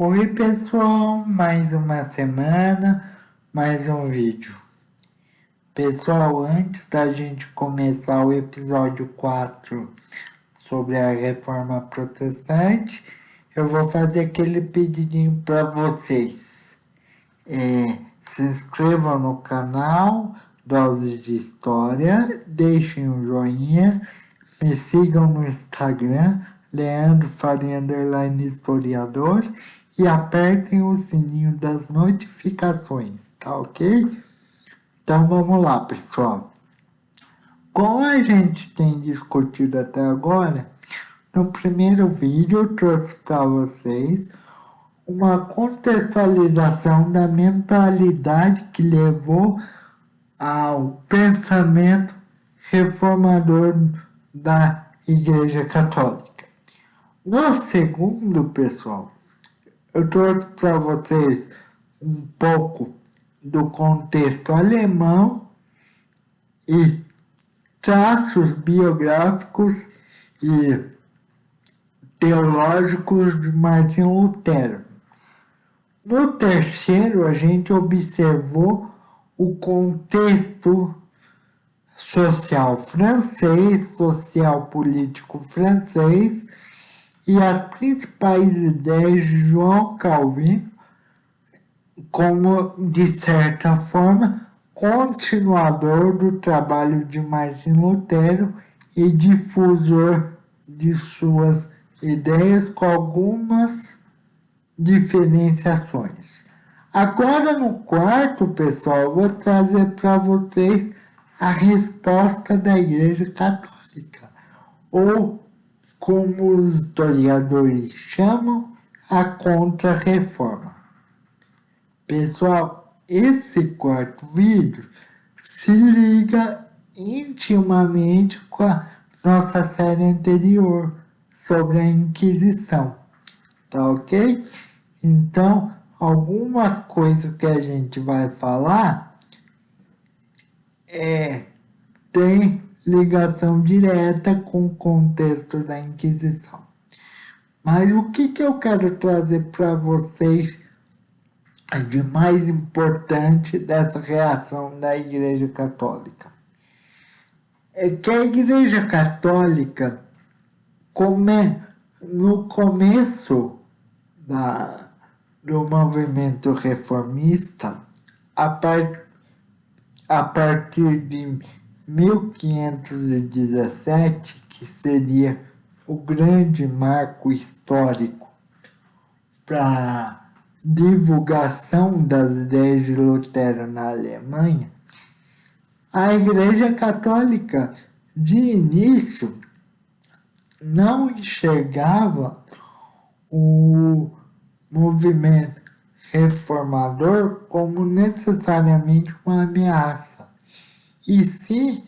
Oi pessoal, mais uma semana, mais um vídeo. Pessoal, antes da gente começar o episódio 4 sobre a reforma protestante, eu vou fazer aquele pedidinho para vocês. Se inscrevam no canal Dose de História, deixem um joinha, me sigam no Instagram, Leandro Faria Historiador, e apertem o sininho das notificações, tá ok? Então vamos lá, pessoal. Como a gente tem discutido até agora, no primeiro vídeo eu trouxe para vocês uma contextualização da mentalidade que levou ao pensamento reformador da Igreja Católica. No segundo, pessoal, eu trouxe para vocês um pouco do contexto alemão e traços biográficos e teológicos de Martinho Lutero. No terceiro, a gente observou o contexto social francês, social político francês e as principais ideias de João Calvino, como, de certa forma, continuador do trabalho de Martim Lutero e difusor de suas ideias com algumas diferenciações. Agora no quarto, pessoal, eu vou trazer para vocês a resposta da Igreja Católica, ou como os historiadores chamam, a Contra-Reforma. Pessoal, esse quarto vídeo se liga intimamente com a nossa série anterior sobre a Inquisição, tá ok? Então, algumas coisas que a gente vai falar tem ligação direta com o contexto da Inquisição. Mas o que eu quero trazer para vocês de mais importante dessa reação da Igreja Católica? É que a Igreja Católica, no começo do movimento reformista, a partir de 1517, que seria o grande marco histórico para divulgação das ideias de Lutero na Alemanha, a Igreja Católica, de início, não enxergava o movimento reformador como necessariamente uma ameaça, e sim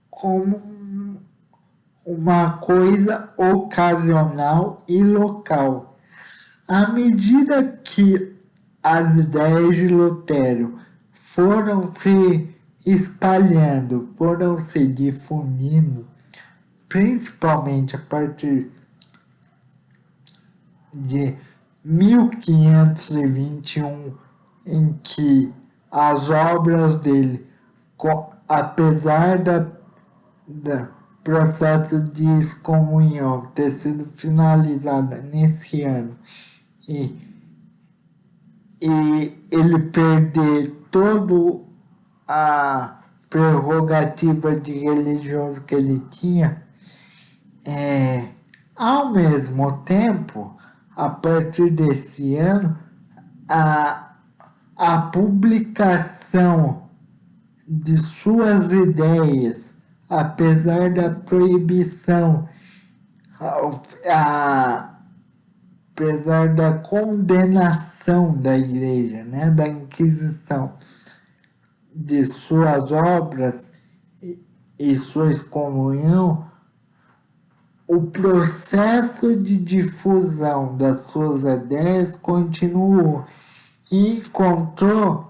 como uma coisa ocasional e local. À medida que as ideias de Lutero foram se espalhando, foram se difundindo, principalmente a partir de 1521, em que as obras dele, apesar da processo de excomunhão ter sido finalizado nesse ano e ele perder toda a prerrogativa de religioso que ele tinha, ao mesmo tempo, a partir desse ano, a publicação de suas ideias, apesar da proibição, apesar da condenação da Igreja, né, da Inquisição, de suas obras e sua excomunhão, o processo de difusão das suas ideias continuou e encontrou,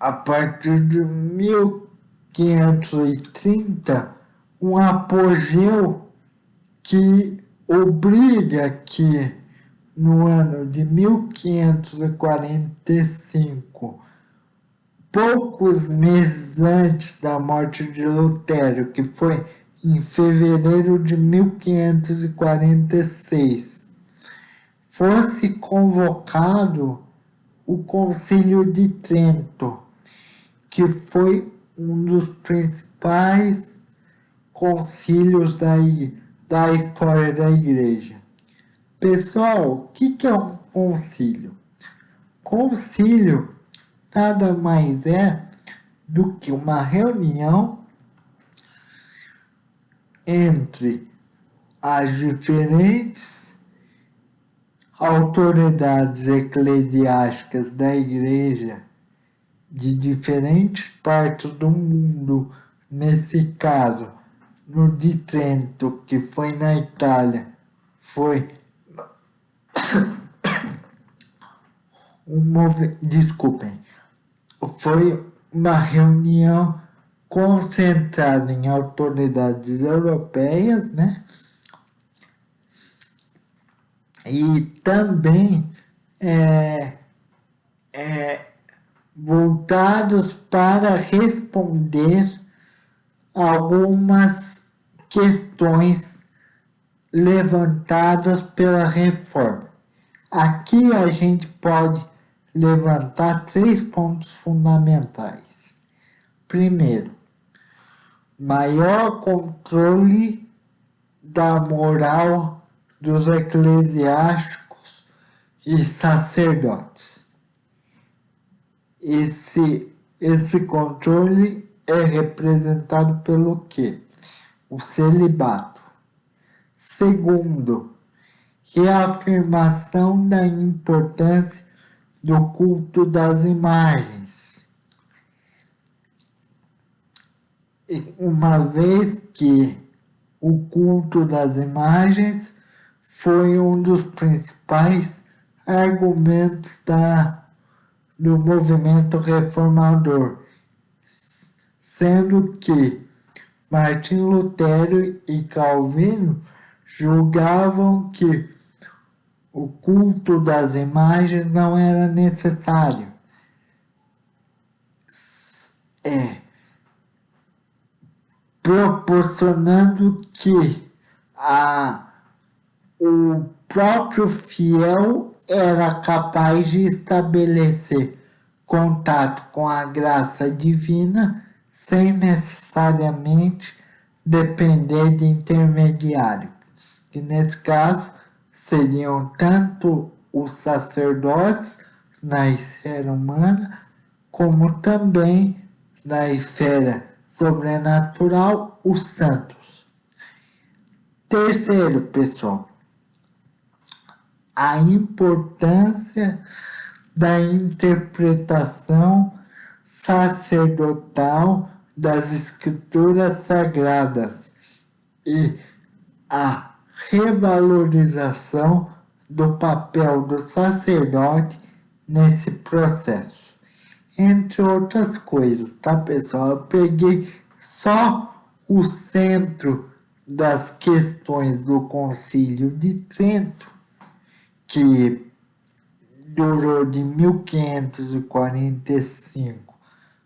a partir de 1530, um apogeu que obriga que no ano de 1545, poucos meses antes da morte de Lutero, que foi em fevereiro de 1546, fosse convocado o Concílio de Trento, que foi um dos principais concílios da história da Igreja. Pessoal, o que é um concílio? Concílio nada mais é do que uma reunião entre as diferentes autoridades eclesiásticas da Igreja de diferentes partes do mundo, nesse caso, no de Trento, que foi na Itália, foi desculpem, foi uma reunião concentrada em autoridades europeias, né? E também voltados para responder algumas questões levantadas pela reforma. Aqui a gente pode levantar 3 pontos fundamentais. Primeiro, maior controle da moral dos eclesiásticos e sacerdotes. Esse controle é representado pelo quê? O celibato. Segundo, reafirmação da importância do culto das imagens. Uma vez que o culto das imagens foi um dos principais argumentos do movimento reformador, sendo que Martim Lutero e Calvino julgavam que o culto das imagens não era necessário. Proporcionando que o próprio fiel era capaz de estabelecer contato com a graça divina sem necessariamente depender de intermediários, que nesse caso seriam tanto os sacerdotes na esfera humana, como também na esfera sobrenatural, os santos. Terceiro, pessoal, a importância da interpretação sacerdotal das escrituras sagradas e a revalorização do papel do sacerdote nesse processo. Entre outras coisas, tá, pessoal? Eu peguei só o centro das questões do Concílio de Trento, que durou de 1545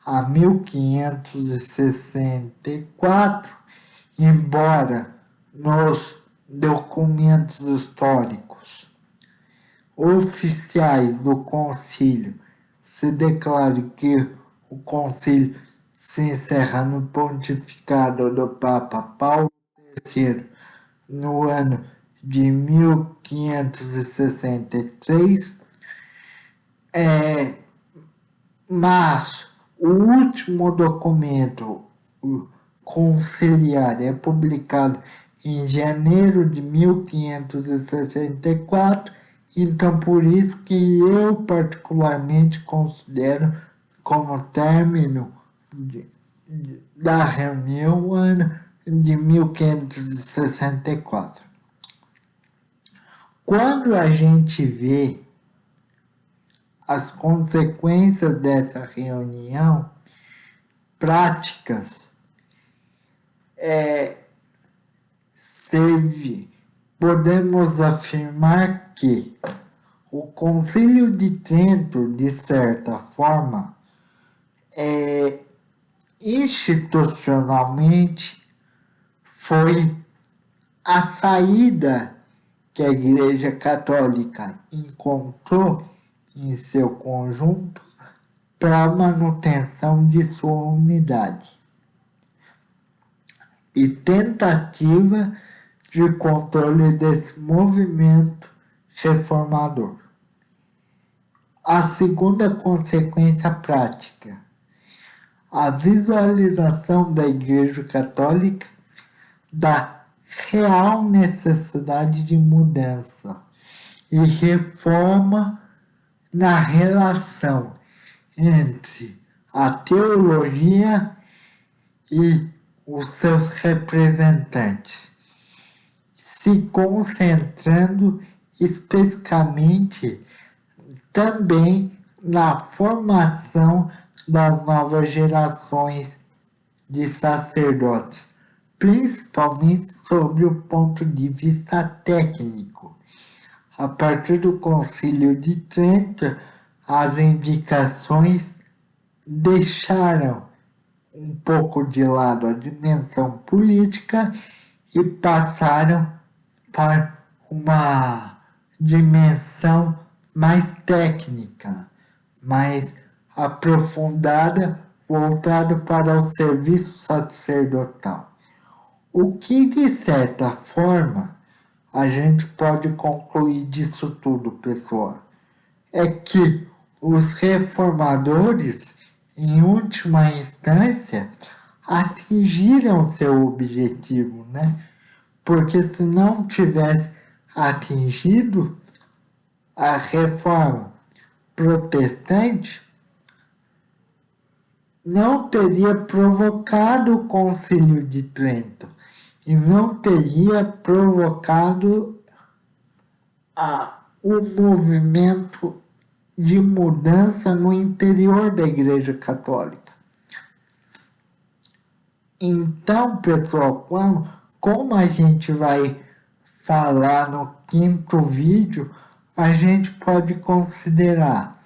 a 1564, embora nos documentos históricos oficiais do concílio se declare que o concílio se encerra no pontificado do Papa Paulo III no ano de 1563, mas o último documento conciliar é publicado em janeiro de 1564, então por isso que eu particularmente considero como término da reunião o ano de 1564. Quando a gente vê as consequências dessa reunião práticas, podemos afirmar que O Concílio de Trento, de certa forma, institucionalmente, foi a saída que a Igreja Católica encontrou em seu conjunto para a manutenção de sua unidade e tentativa de controle desse movimento reformador. A segunda consequência prática, a visualização da Igreja Católica da real necessidade de mudança e reforma na relação entre a teologia e os seus representantes, se concentrando especificamente também na formação das novas gerações de sacerdotes, principalmente sobre o ponto de vista técnico. A partir do Concílio de Trento, as indicações deixaram um pouco de lado a dimensão política e passaram para uma dimensão mais técnica, mais aprofundada, voltada para o serviço sacerdotal. O que, de certa forma, a gente pode concluir disso tudo, pessoal, é que os reformadores, em última instância, atingiram seu objetivo, né? Porque se não tivesse atingido a reforma protestante, não teria provocado o Concílio de Trento e não teria provocado o movimento de mudança no interior da Igreja Católica. Então, pessoal, como a gente vai falar no quinto vídeo, a gente pode considerar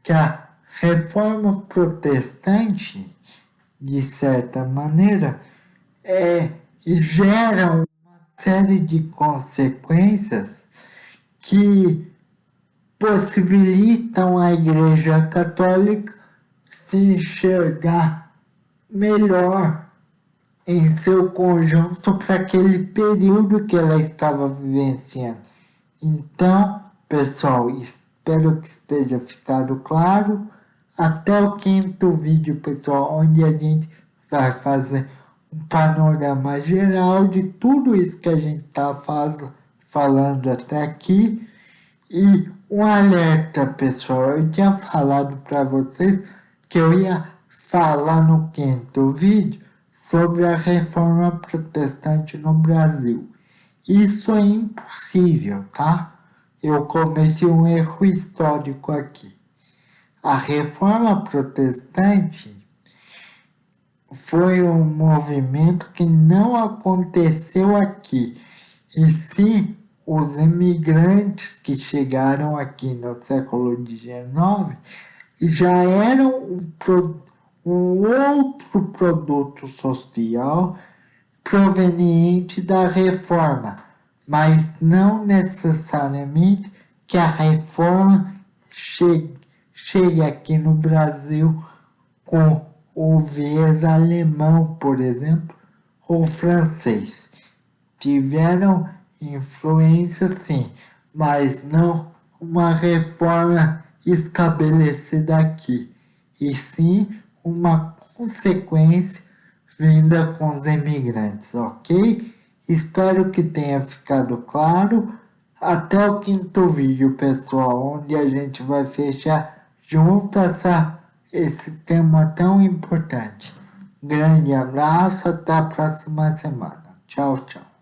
que a reforma protestante, de certa maneira, gera uma série de consequências que possibilitam a Igreja Católica se enxergar melhor em seu conjunto para aquele período que ela estava vivenciando. Então, pessoal, espero que esteja ficado claro. Até o quinto vídeo, pessoal, onde a gente vai fazer um panorama geral de tudo isso que a gente está falando até aqui. E um alerta, pessoal, eu tinha falado para vocês que eu ia falar no quinto vídeo sobre a reforma protestante no Brasil. Isso é impossível, tá? Eu cometi um erro histórico aqui. A reforma protestante foi um movimento que não aconteceu aqui, e sim os imigrantes que chegaram aqui no século XIX já eram um outro produto social proveniente da reforma, mas não necessariamente que a reforma chegue aqui no Brasil com o viés alemão, por exemplo, ou francês. Tiveram influência, sim, mas não uma reforma estabelecida aqui, e sim uma consequência vinda com os imigrantes, ok? Espero que tenha ficado claro. Até o quinto vídeo, pessoal, onde a gente vai fechar junto esse tema tão importante. Grande abraço, até a próxima semana. Tchau, tchau.